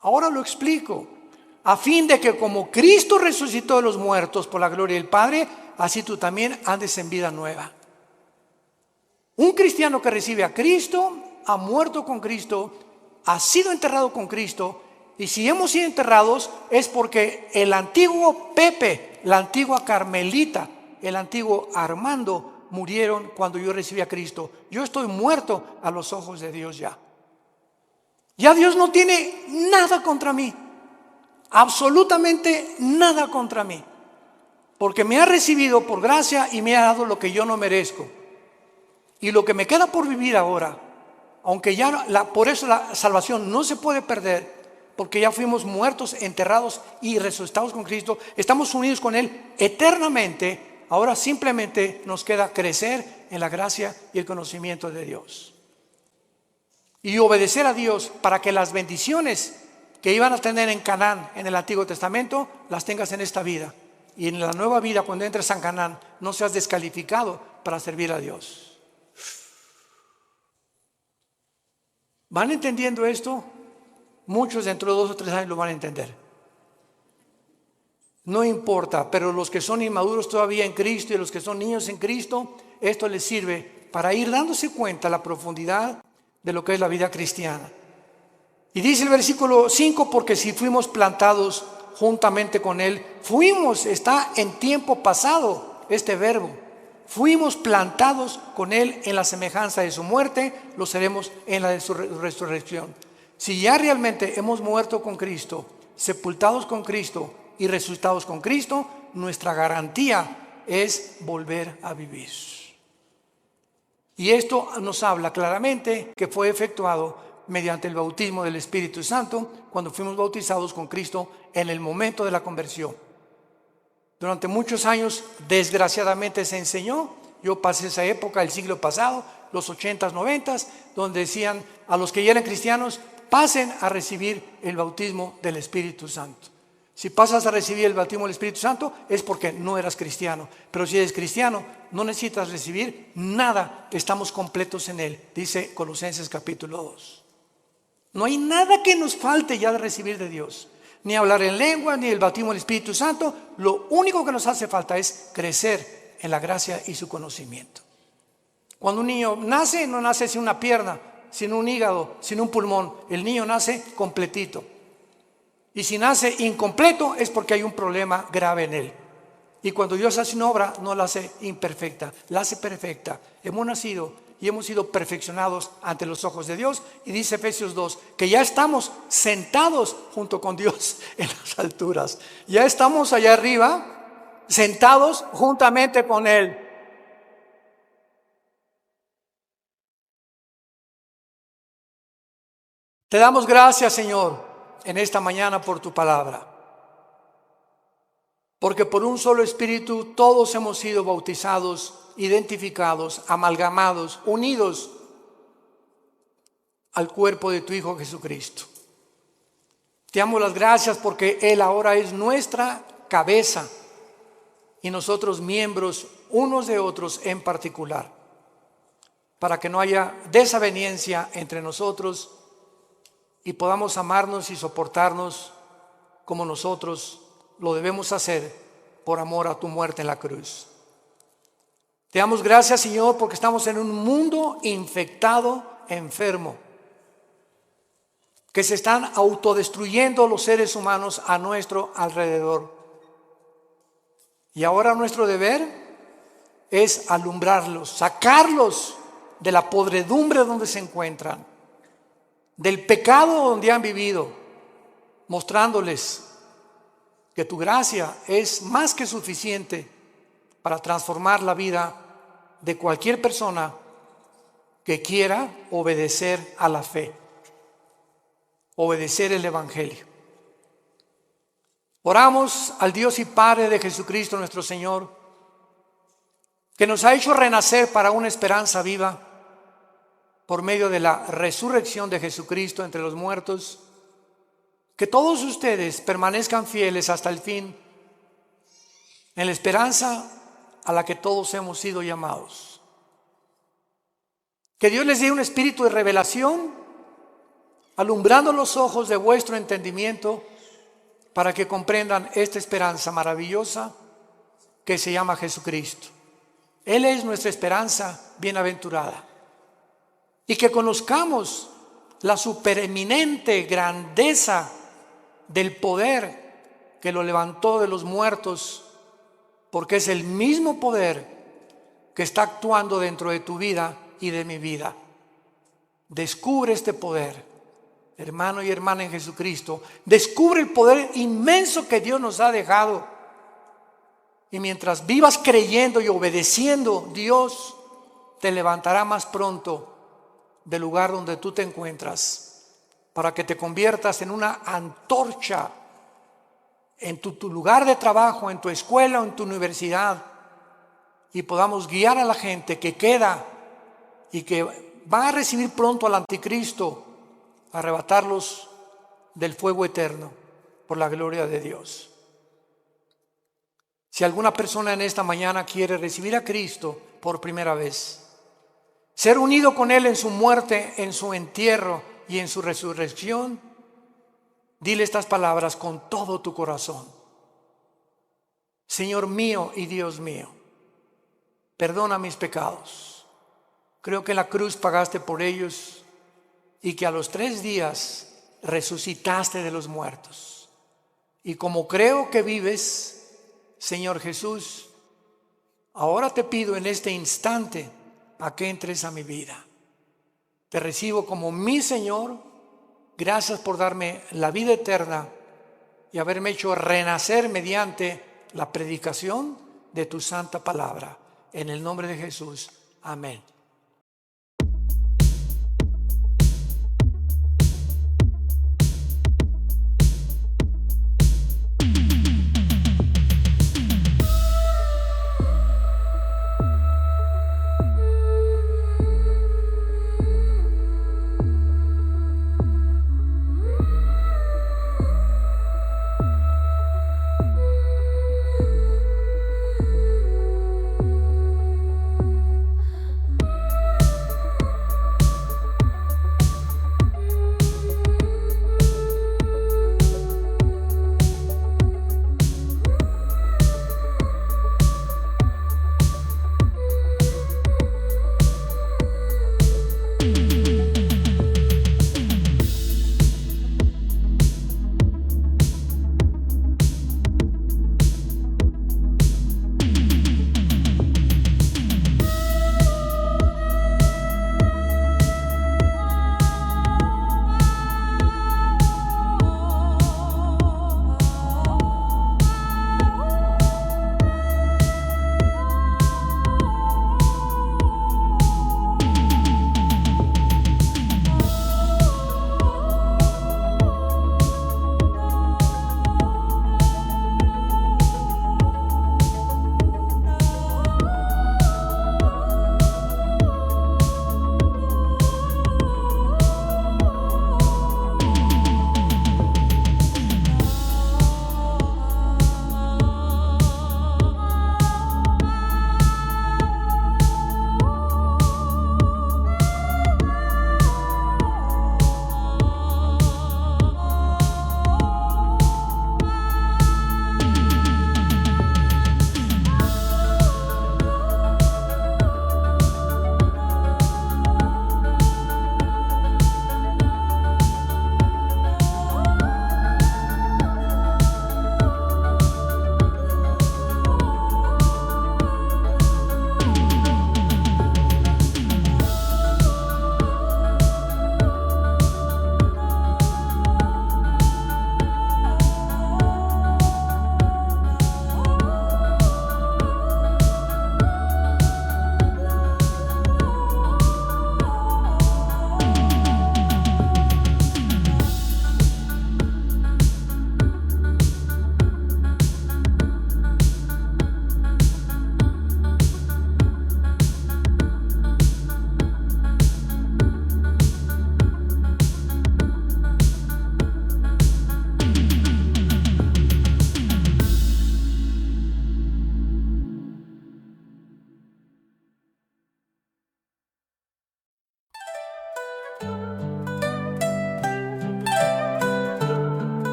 Ahora lo explico. A fin de que como Cristo resucitó de los muertos por la gloria del Padre, así tú también andes en vida nueva. Un cristiano que recibe a Cristo, ha muerto con Cristo, ha sido enterrado con Cristo, y si hemos sido enterrados es porque el antiguo Pepe, la antigua Carmelita, el antiguo Armando murieron cuando yo recibí a Cristo. Yo estoy muerto a los ojos de Dios ya. Ya Dios no tiene nada contra mí. Absolutamente nada contra mí, porque me ha recibido por gracia y me ha dado lo que yo no merezco. Y lo que me queda por vivir ahora, aunque ya por eso la salvación no se puede perder, porque ya fuimos muertos, enterrados y resucitados con Cristo, estamos unidos con Él eternamente. Ahora simplemente nos queda crecer en la gracia y el conocimiento de Dios y obedecer a Dios para que las bendiciones que iban a tener en Canaán en el Antiguo Testamento, las tengas en esta vida. Y en la nueva vida, cuando entres a Canaán, no seas descalificado para servir a Dios. ¿Van entendiendo esto? Muchos dentro de 2 o 3 años lo van a entender. No importa, pero los que son inmaduros todavía en Cristo y los que son niños en Cristo, esto les sirve para ir dándose cuenta la profundidad de lo que es la vida cristiana. Y dice el versículo 5, porque si fuimos plantados juntamente con Él, fuimos, está en tiempo pasado este verbo, fuimos plantados con Él en la semejanza de su muerte, lo seremos en la de su resurrección. Si ya realmente hemos muerto con Cristo, sepultados con Cristo y resucitados con Cristo, nuestra garantía es volver a vivir. Y esto nos habla claramente que fue efectuado mediante el bautismo del Espíritu Santo, cuando fuimos bautizados con Cristo en el momento de la conversión. Durante muchos años, desgraciadamente, se enseñó, yo pasé esa época, el siglo pasado, los 80s, 90s, donde decían a los que ya eran cristianos, pasen a recibir el bautismo del Espíritu Santo. Si pasas a recibir el bautismo del Espíritu Santo es porque no eras cristiano. Pero si eres cristiano, no necesitas recibir nada, estamos completos en Él, dice Colosenses capítulo 2. No hay nada que nos falte ya de recibir de Dios, ni hablar en lengua, ni el bautismo del Espíritu Santo. Lo único que nos hace falta es crecer en la gracia y su conocimiento. Cuando un niño nace, no nace sin una pierna, sin un hígado, sin un pulmón. El niño nace completito. Y si nace incompleto es porque hay un problema grave en él. Y cuando Dios hace una obra, no la hace imperfecta, la hace perfecta. Hemos nacido y hemos sido perfeccionados ante los ojos de Dios. Y dice Efesios 2, que ya estamos sentados junto con Dios en las alturas. Ya estamos allá arriba, sentados juntamente con Él. Te damos gracias, Señor, en esta mañana por tu palabra. Porque por un solo Espíritu todos hemos sido bautizados, identificados, amalgamados, unidos al cuerpo de tu Hijo Jesucristo. Te damos las gracias porque Él ahora es nuestra cabeza y nosotros miembros unos de otros en particular, para que no haya desaveniencia entre nosotros y podamos amarnos y soportarnos como nosotros lo debemos hacer por amor a tu muerte en la cruz. Te damos gracias, Señor, porque estamos en un mundo infectado, enfermo, que se están autodestruyendo los seres humanos a nuestro alrededor. Y ahora nuestro deber es alumbrarlos, sacarlos de la podredumbre donde se encuentran, del pecado donde han vivido, mostrándoles que tu gracia es más que suficiente para transformar la vida de cualquier persona que quiera obedecer a la fe, obedecer el Evangelio. Oramos al Dios y Padre de Jesucristo nuestro Señor, que nos ha hecho renacer para una esperanza viva por medio de la resurrección de Jesucristo entre los muertos. Que todos ustedes permanezcan fieles hasta el fin en la esperanza a la que todos hemos sido llamados. Que Dios les dé un espíritu de revelación, alumbrando los ojos de vuestro entendimiento, para que comprendan esta esperanza maravillosa que se llama Jesucristo. Él es nuestra esperanza bienaventurada. Y que conozcamos la supereminente grandeza del poder que lo levantó de los muertos, porque es el mismo poder que está actuando dentro de tu vida y de mi vida. Descubre este poder, hermano y hermana en Jesucristo. Descubre el poder inmenso que Dios nos ha dejado. Y mientras vivas creyendo y obedeciendo, Dios te levantará más pronto del lugar donde tú te encuentras, para que te conviertas en una antorcha en tu lugar de trabajo, en tu escuela o en tu universidad, y podamos guiar a la gente que queda y que va a recibir pronto al anticristo, arrebatarlos del fuego eterno por la gloria de Dios. Si alguna persona en esta mañana quiere recibir a Cristo por primera vez, ser unido con Él en su muerte, en su entierro y en su resurrección, dile estas palabras con todo tu corazón. Señor mío y Dios mío, perdona mis pecados. Creo que en la cruz pagaste por ellos y que a los 3 días resucitaste de los muertos. Y como creo que vives, Señor Jesús, ahora te pido en este instante a que entres a mi vida. Te recibo como mi Señor. Gracias por darme la vida eterna y haberme hecho renacer mediante la predicación de tu santa palabra. En el nombre de Jesús. Amén.